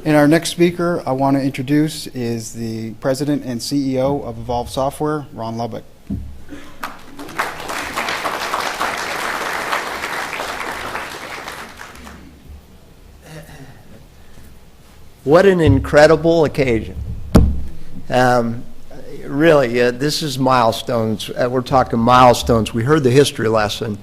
And our next speaker I want to introduce is the President and CEO of Avolve Software, Ron Loback. What an incredible occasion. Really, this is milestones. We're talking milestones. We heard the history lesson.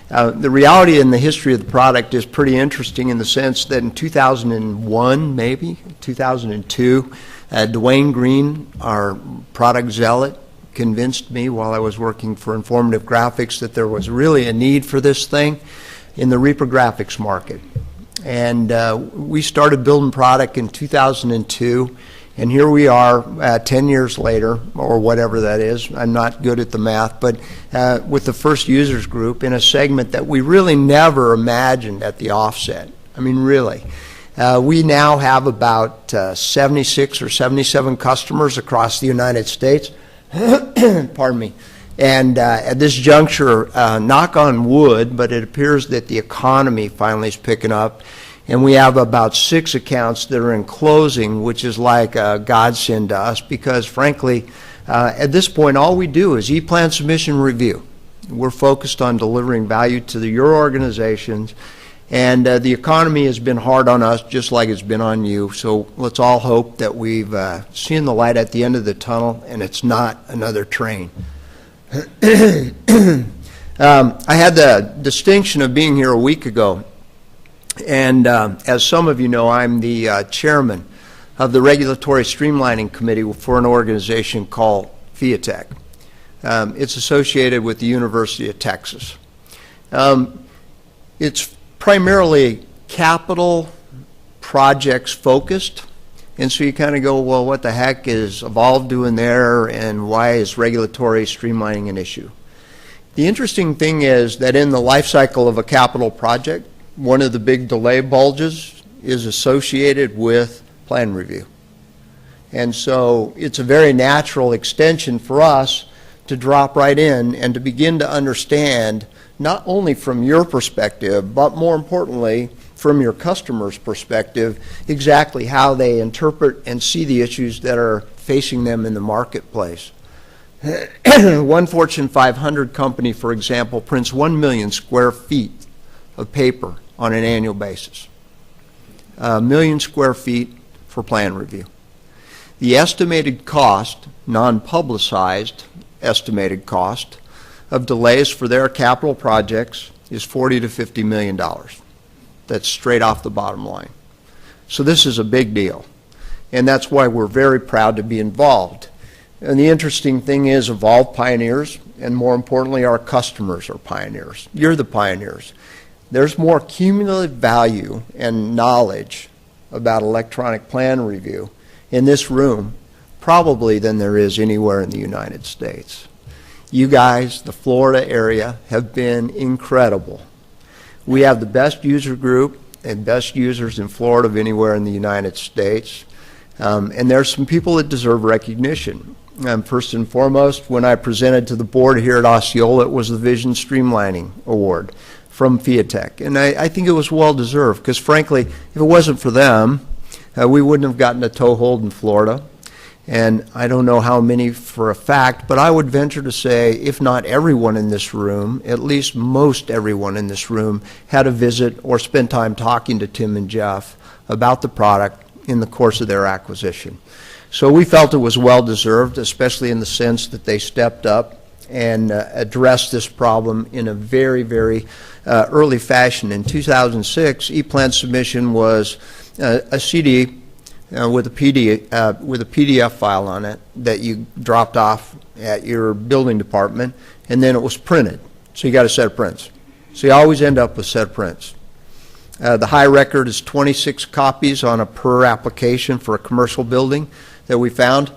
The reality in the history of the product is pretty interesting in the sense that in 2001, maybe, 2002, Dwayne Green, our product zealot, convinced me while I was working for Informative Graphics that there was really a need for this thing in the reprographics market. And we started building product in 2002, and here we are 10 years later, or whatever that is. I'm not good at the math, but with the first users group in a segment that we really never imagined at the offset. I mean, really. We now have about 76 or 77 customers across the United States. Pardon me. And at this juncture, knock on wood, but it appears that the economy finally is picking up. And we have about 6 accounts that are in closing, which is like a godsend to us because, frankly, at this point, all we do is e-plan submission review. We're focused on delivering value to your organizations. And the economy has been hard on us just like it's been on you. So let's all hope that we've seen the light at the end of the tunnel and it's not another train. I had the distinction of being here a week ago, and as some of you know, I'm the chairman of the Regulatory Streamlining Committee for an organization called FIATEC. It's associated with the University of Texas. It's primarily capital projects focused. And so you kind of go, well, what the heck is Avolve doing there, and why is regulatory streamlining an issue? The interesting thing is that in the life cycle of a capital project, one of the big delay bulges is associated with plan review. And so it's a very natural extension for us to drop right in and to begin to understand, not only from your perspective, but more importantly, from your customer's perspective, exactly how they interpret and see the issues that are facing them in the marketplace. One Fortune 500 company, for example, prints 1 million square feet of paper on an annual basis. 1 million square feet for plan review. The estimated cost, non-publicized estimated cost, of delays for their capital projects is $40 to $50 million. That's straight off the bottom line. So this is a big deal. And that's why we're very proud to be involved. And the interesting thing is Avolve pioneers, and more importantly, our customers are pioneers. You're the pioneers. There's more cumulative value and knowledge about electronic plan review in this room probably than there is anywhere in the United States. You guys, the Florida area, have been incredible. We have the best user group and best users in Florida of anywhere in the United States. And there's some people that deserve recognition. First and foremost, when I presented to the board here at Osceola, it was the Vision Streamlining Award from FIATEC. And I think it was well deserved because, frankly, if it wasn't for them, we wouldn't have gotten a toehold in Florida. And I don't know how many for a fact, but I would venture to say, if not everyone in this room, at least most everyone in this room had a visit or spent time talking to Tim and Jeff about the product in the course of their acquisition. So we felt it was well deserved, especially in the sense that they stepped up and addressed this problem in a very, very early fashion. In 2006, e-plan submission was a CD with a PDF file on it that you dropped off at your building department, and then it was printed. So you got a set of prints. So you always end up with a set of prints. The high record is 26 copies on a per application for a commercial building that we found,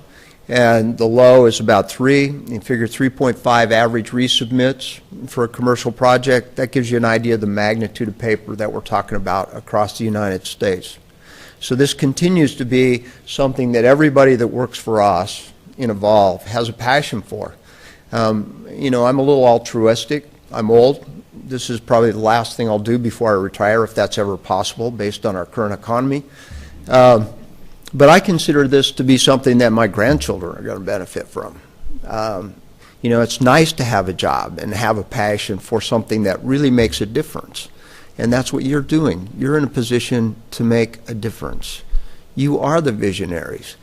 and the low is about 3. You figure 3.5 average resubmits for a commercial project. That gives you an idea of the magnitude of paper that we're talking about across the United States. So this continues to be something that everybody that works for us in Avolve has a passion for. You know, I'm a little altruistic. I'm old. This is probably the last thing I'll do before I retire, if that's ever possible, based on our current economy. But I consider this to be something that my grandchildren are going to benefit from. You know, it's nice to have a job and have a passion for something that really makes a difference. And that's what you're doing. You're in a position to make a difference. You are the visionaries.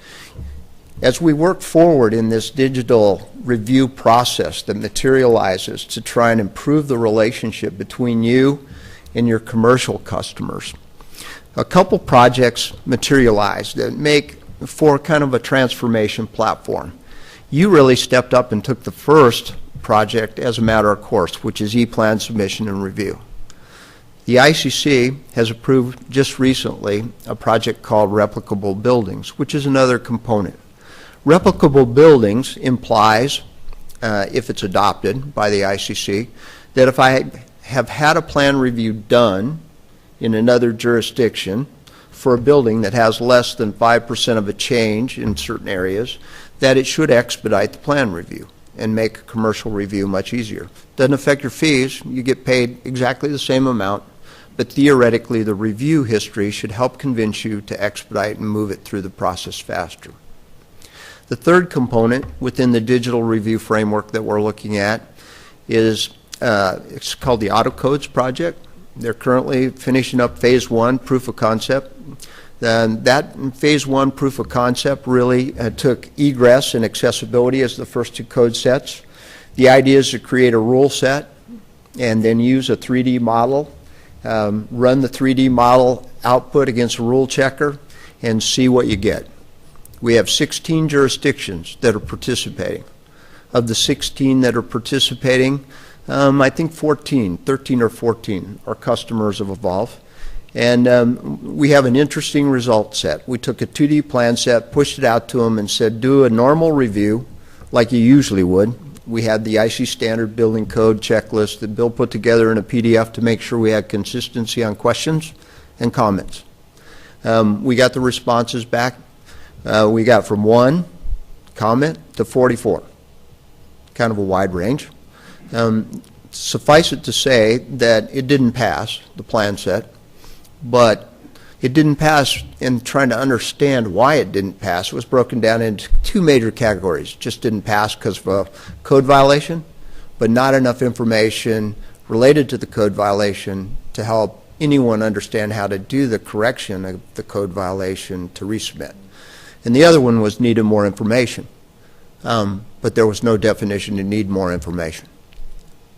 As we work forward in this digital review process that materializes to try and improve the relationship between you and your commercial customers, a couple projects materialized that make for kind of a transformation platform. You really stepped up and took the first project as a matter of course, which is e-plan submission and review. The ICC has approved just recently a project called replicable buildings, which is another component. Replicable buildings implies, if it's adopted by the ICC, that if I have had a plan review done in another jurisdiction for a building that has less than 5% of a change in certain areas, that it should expedite the plan review and make a commercial review much easier. Doesn't affect your fees. You get paid exactly the same amount, but theoretically the review history should help convince you to expedite and move it through the process faster. The third component within the digital review framework that we're looking at is it's called the AutoCodes project. They're currently finishing up phase 1, proof of concept. That phase 1 proof of concept really took egress and accessibility as the first two code sets. The idea is to create a rule set and then use a 3D model, run the 3D model output against a rule checker and see what you get. We have 16 jurisdictions that are participating. Of the 16 that are participating, I think 13 or 14 are customers of Avolve. And we have an interesting result set. We took a 2D plan set, pushed it out to them and said, do a normal review like you usually would. We had the IC standard building code checklist that Bill put together in a PDF to make sure we had consistency on questions and comments. We got the responses back. We got from 1 comment to 44, kind of a wide range. Suffice it to say that it didn't pass, the plan set, but it didn't pass in trying to understand why it didn't pass. It was broken down into 2 major categories. Just didn't pass because of a code violation, but not enough information related to the code violation to help anyone understand how to do the correction of the code violation to resubmit. And the other one was needed more information, but there was no definition to need more information.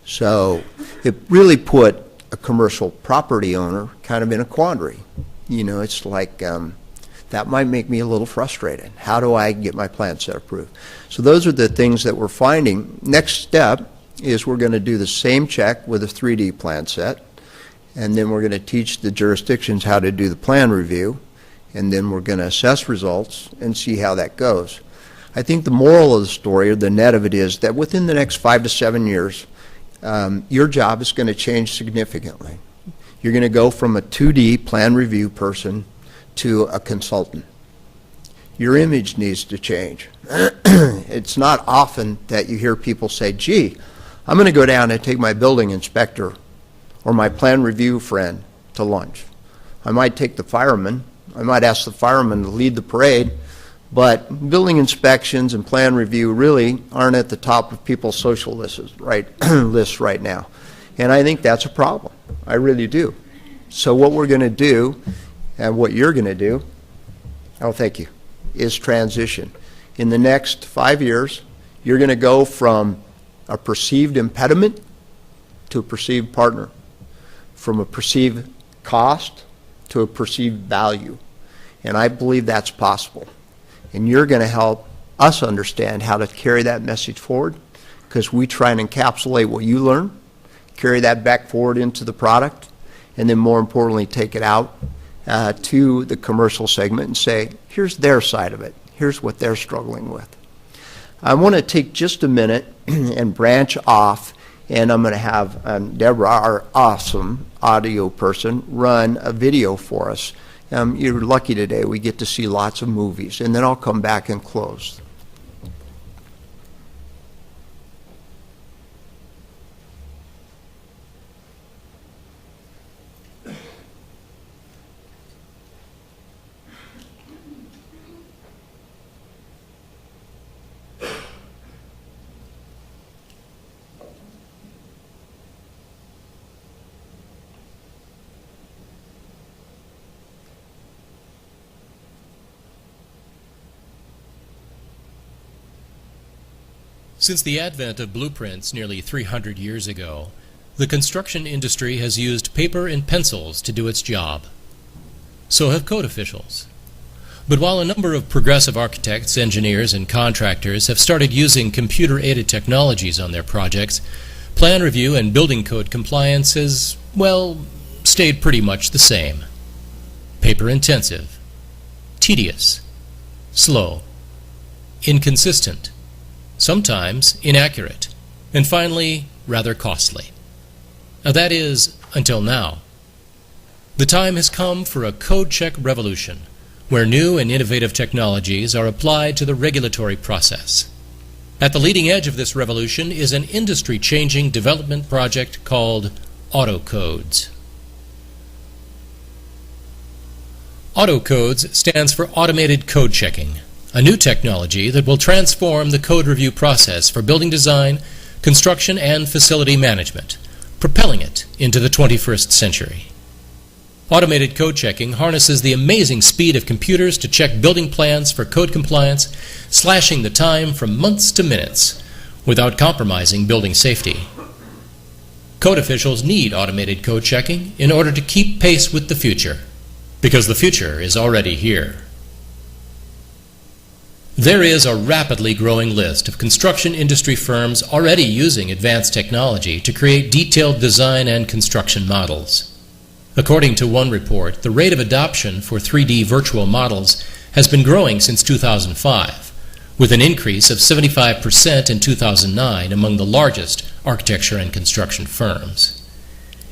So it really put a commercial property owner kind of in a quandary. You know, it's like, that might make me a little frustrated. How do I get my plan set approved? So those are the things that we're finding. Next step is we're going to do the same check with a 3D plan set, and then we're going to teach the jurisdictions how to do the plan review, and then we're going to assess results and see how that goes. I think the moral of the story, or the net of it, is that within the next 5 to 7 years, your job is going to change significantly. You're going to go from a 2D plan review person to a consultant. Your image needs to change. It's not often that you hear people say, gee, I'm going to go down and take my building inspector or my plan review friend to lunch. I might take the fireman. I might ask the fireman to lead the parade, but building inspections and plan review really aren't at the top of people's social lists right now. And I think that's a problem. I really do. So what we're going to do, and what you're going to do, oh, thank you, is transition. In the next 5 years, you're going to go from a perceived impediment to a perceived partner, from a perceived cost to a perceived value. And I believe that's possible. And you're going to help us understand how to carry that message forward, because we try and encapsulate what you learn, carry that back forward into the product, and then more importantly take it out to the commercial segment and say, here's their side of it. Here's what they're struggling with. I want to take just a minute and branch off, and I'm going to have Deborah, our awesome audio person, run a video for us. You're lucky today. We get to see lots of movies, and then I'll come back and close. Since the advent of blueprints nearly 300 years ago, the construction industry has used paper and pencils to do its job. So have code officials. But while a number of progressive architects, engineers, and contractors have started using computer-aided technologies on their projects, plan review and building code compliance has, well, stayed pretty much the same. Paper-intensive, tedious, slow, inconsistent, sometimes inaccurate, and finally, rather costly. Now, that is, until now. The time has come for a code check revolution, where new and innovative technologies are applied to the regulatory process. At the leading edge of this revolution is an industry-changing development project called AutoCodes. AutoCodes stands for Automated Code Checking, a new technology that will transform the code review process for building design, construction, and facility management, propelling it into the 21st century. Automated code checking harnesses the amazing speed of computers to check building plans for code compliance, slashing the time from months to minutes without compromising building safety. Code officials need automated code checking in order to keep pace with the future, because the future is already here. There is a rapidly growing list of construction industry firms already using advanced technology to create detailed design and construction models. According to one report, the rate of adoption for 3D virtual models has been growing since 2005, with an increase of 75% in 2009 among the largest architecture and construction firms.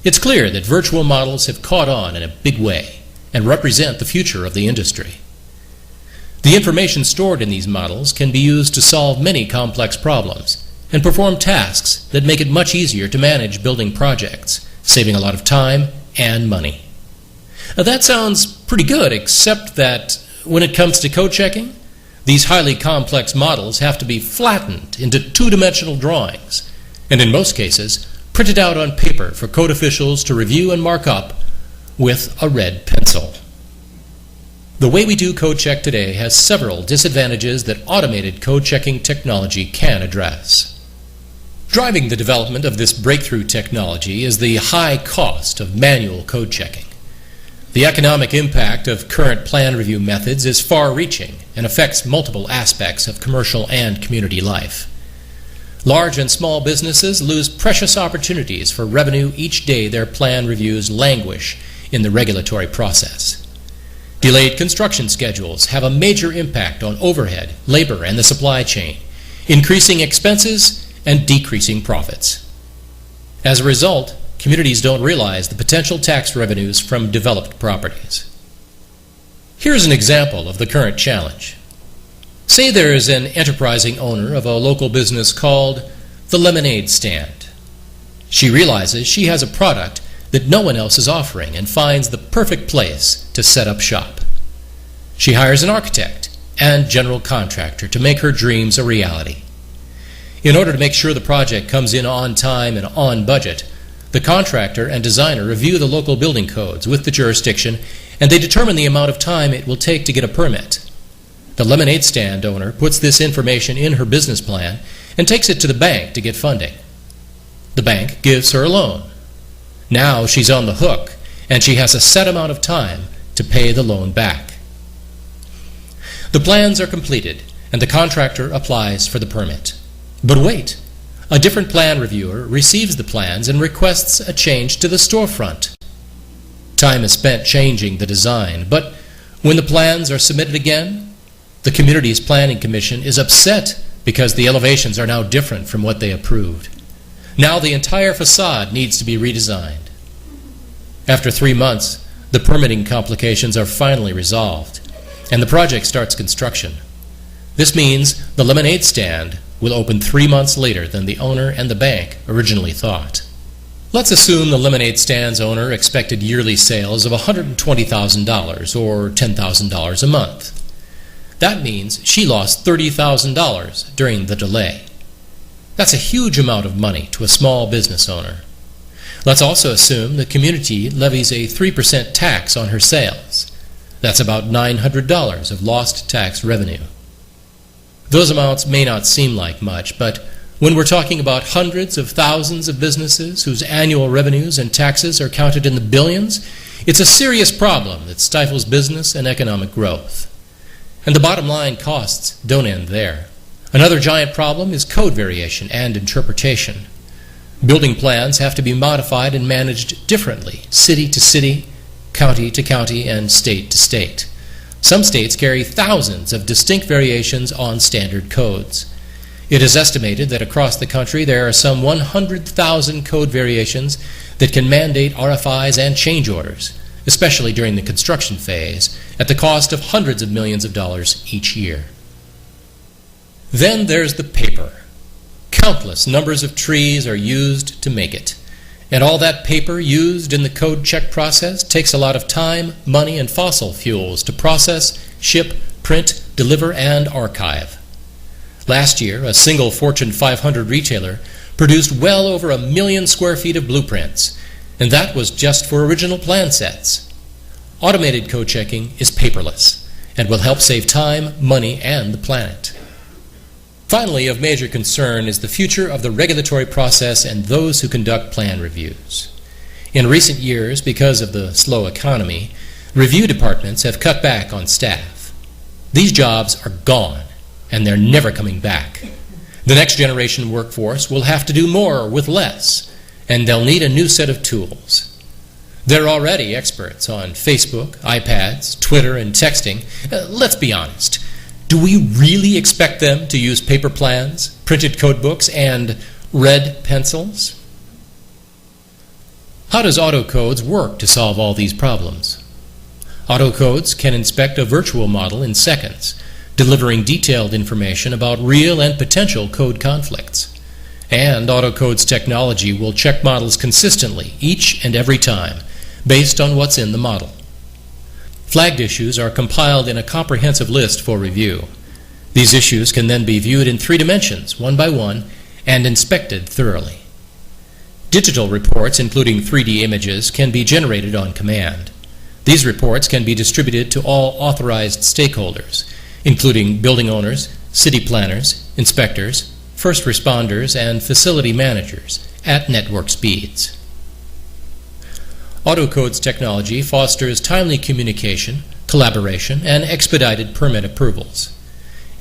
It's clear that virtual models have caught on in a big way and represent the future of the industry. The information stored in these models can be used to solve many complex problems and perform tasks that make it much easier to manage building projects, saving a lot of time and money. Now, that sounds pretty good, except that when it comes to code checking, these highly complex models have to be flattened into two-dimensional drawings, and in most cases, printed out on paper for code officials to review and mark up with a red pencil. The way we do code check today has several disadvantages that automated code checking technology can address. Driving the development of this breakthrough technology is the high cost of manual code checking. The economic impact of current plan review methods is far-reaching and affects multiple aspects of commercial and community life. Large and small businesses lose precious opportunities for revenue each day their plan reviews languish in the regulatory process. Delayed construction schedules have a major impact on overhead, labor, and the supply chain, increasing expenses and decreasing profits. As a result, communities don't realize the potential tax revenues from developed properties. Here's an example of the current challenge. Say there is an enterprising owner of a local business called the Lemonade Stand. She realizes she has a product that no one else is offering and finds the perfect place to set up shop. She hires an architect and general contractor to make her dreams a reality. In order to make sure the project comes in on time and on budget, the contractor and designer review the local building codes with the jurisdiction, and they determine the amount of time it will take to get a permit. The lemonade stand owner puts this information in her business plan and takes it to the bank to get funding. The bank gives her a loan. Now she's on the hook, and she has a set amount of time to pay the loan back. The plans are completed, and the contractor applies for the permit. But wait, a different plan reviewer receives the plans and requests a change to the storefront. Time is spent changing the design, but when the plans are submitted again, the community's planning commission is upset because the elevations are now different from what they approved. Now the entire facade needs to be redesigned. After 3 months, the permitting complications are finally resolved, and the project starts construction. This means the lemonade stand will open 3 months later than the owner and the bank originally thought. Let's assume the lemonade stand's owner expected yearly sales of $120,000 or $10,000 a month. That means she lost $30,000 during the delay. That's a huge amount of money to a small business owner. Let's also assume the community levies a 3% tax on her sales. That's about $900 of lost tax revenue. Those amounts may not seem like much, but When we're talking about hundreds of thousands of businesses whose annual revenues and taxes are counted in the billions, it's a serious problem that stifles business and economic growth. And the bottom line costs don't end there. Another giant problem is code variation and interpretation. Building plans have to be modified and managed differently, city to city, county to county, and state to state. Some states carry thousands of distinct variations on standard codes. It is estimated that across the country there are some 100,000 code variations that can mandate RFIs and change orders, especially during the construction phase, at the cost of hundreds of millions of dollars each year. Then there's the paper. Countless numbers of trees are used to make it. And all that paper used in the code check process takes a lot of time, money, and fossil fuels to process, ship, print, deliver, and archive. Last year, a single Fortune 500 retailer produced well over 1 million square feet of blueprints, and that was just for original plan sets. Automated code checking is paperless and will help save time, money, and the planet. Finally, of major concern is the future of the regulatory process and those who conduct plan reviews. In recent years, because of the slow economy, review departments have cut back on staff. These jobs are gone, and they're never coming back. The next generation workforce will have to do more with less, and they'll need a new set of tools. They're already experts on Facebook, iPads, Twitter, and texting. Let's be honest. Do we really expect them to use paper plans, printed code books, and red pencils? How does AutoCodes work to solve all these problems? AutoCodes can inspect a virtual model in seconds, delivering detailed information about real and potential code conflicts. And AutoCodes technology will check models consistently each and every time, based on what's in the model. Flagged issues are compiled in a comprehensive list for review. These issues can then be viewed in 3 dimensions, one by one, and inspected thoroughly. Digital reports, including 3D images, can be generated on command. These reports can be distributed to all authorized stakeholders, including building owners, city planners, inspectors, first responders, and facility managers at network speeds. AutoCodes technology fosters timely communication, collaboration, and expedited permit approvals.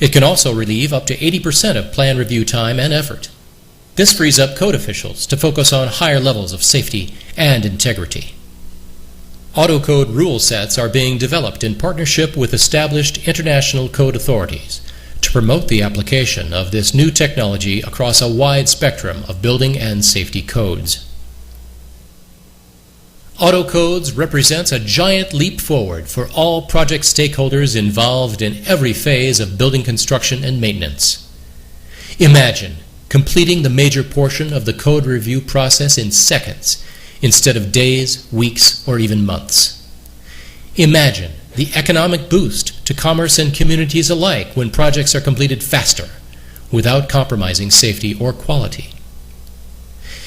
It can also relieve up to 80% of plan review time and effort. This frees up code officials to focus on higher levels of safety and integrity. AutoCode rule sets are being developed in partnership with established international code authorities to promote the application of this new technology across a wide spectrum of building and safety codes. AutoCodes represents a giant leap forward for all project stakeholders involved in every phase of building construction and maintenance. Imagine completing the major portion of the code review process in seconds instead of days, weeks, or even months. Imagine the economic boost to commerce and communities alike when projects are completed faster, without compromising safety or quality.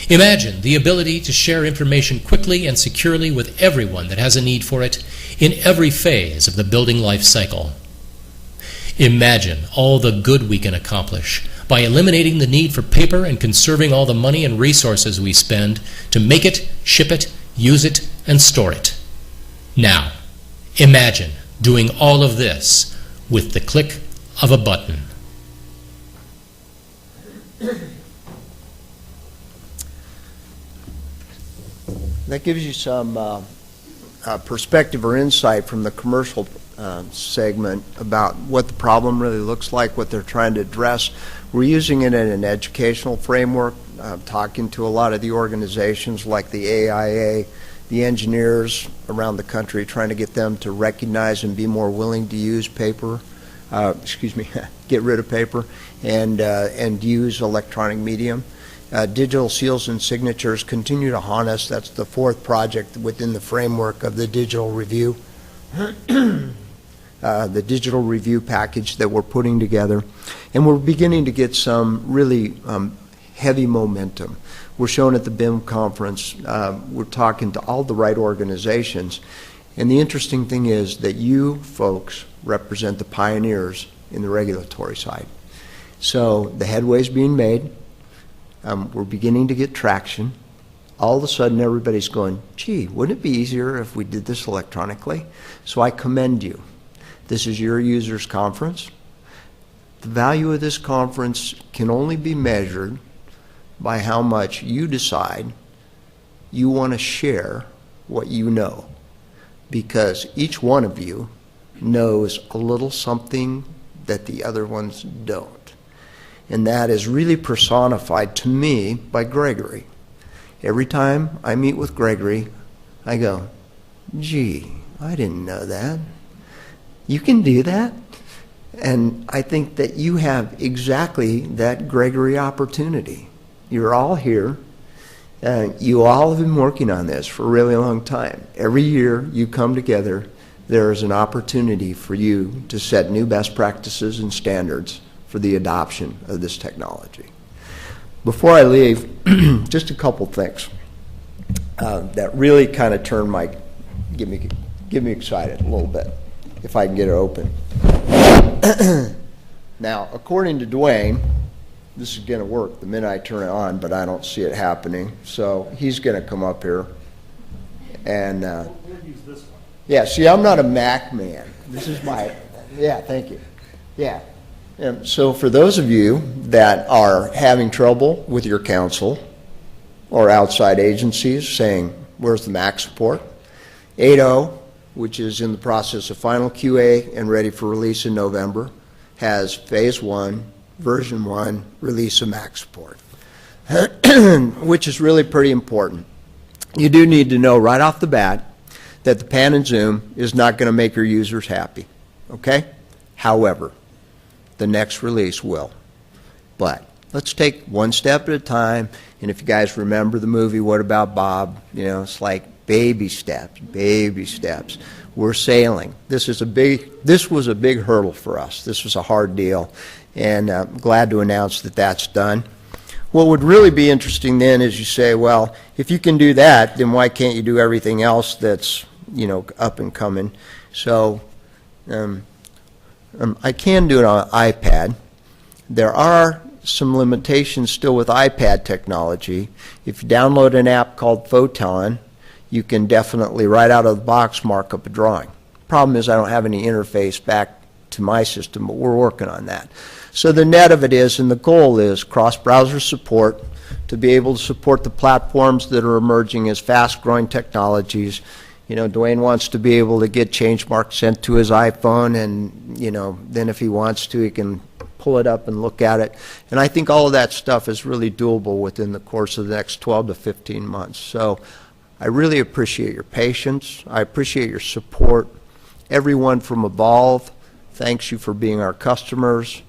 Imagine the ability to share information quickly and securely with everyone that has a need for it in every phase of the building life cycle. Imagine all the good we can accomplish by eliminating the need for paper and conserving all the money and resources we spend to make it, ship it, use it, and store it. Now, imagine doing all of this with the click of a button. That gives you some perspective or insight from the commercial segment about what the problem really looks like, what they're trying to address. We're using it in an educational framework, talking to a lot of the organizations like the AIA, the engineers around the country, trying to get them to recognize and be more willing to use paper, get rid of paper, and use electronic medium. Digital seals and signatures continue to haunt us. That's the 4th project within the framework of the digital review. The digital review package that we're putting together. And we're beginning to get some really heavy momentum. We're shown at the BIM conference. We're talking to all the right organizations. And the interesting thing is that you folks represent the pioneers in the regulatory side. So the headway is being made. We're beginning to get traction. All of a sudden, everybody's going, gee, wouldn't it be easier if we did this electronically? So I commend you. This is your users' conference. The value of this conference can only be measured by how much you decide you want to share what you know, because each one of you knows a little something that the other ones don't. And that is really personified to me by Gregory. Every time I meet with Gregory, I go, gee, I didn't know that. You can do that? And I think that you have exactly that Gregory opportunity. You're all here. You all have been working on this for a really long time. Every year you come together, there is an opportunity for you to set new best practices and standards for the adoption of this technology. Before I leave, just a couple things that really kind of get me excited a little bit, if I can get it open. Now, according to Dwayne, this is going to work the minute I turn it on, but I don't see it happening. So he's going to come up here. And We'll use this one. yeah, see, I'm not a Mac man. This is my, yeah, thank you. Yeah. And so for those of you that are having trouble with your council or outside agencies saying, where's the Mac support? 8.0, which is in the process of final QA and ready for release in November, has phase 1, version 1, release of Mac support, which is really pretty important. You do need to know right off the bat that the pan and zoom is not going to make your users happy, okay? However, the next release will. But let's take one step at a time, and if you guys remember the movie What About Bob, you know, it's like baby steps, baby steps. We're sailing. This was a big hurdle for us. This was a hard deal, and I'm glad to announce that that's done. What would really be interesting then is you say, well, if you can do that, then why can't you do everything else that's, you know, up and coming? So I can do it on iPad. There are some limitations still with iPad technology. If you download an app called Photon, you can definitely right out of the box mark up a drawing. Problem is I don't have any interface back to my system, but we're working on that. So the net of it is, and the goal is, cross-browser support to be able to support the platforms that are emerging as fast-growing technologies. You know, Dwayne wants to be able to get change marks sent to his iPhone, and, you know, then if he wants to, he can pull it up and look at it. And I think all of that stuff is really doable within the course of the next 12 to 15 months. So I really appreciate your patience. I appreciate your support. Everyone from Avolve, thanks you for being our customers.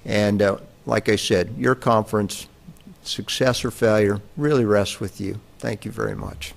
And like I said, your conference, success or failure, really rests with you. Thank you very much.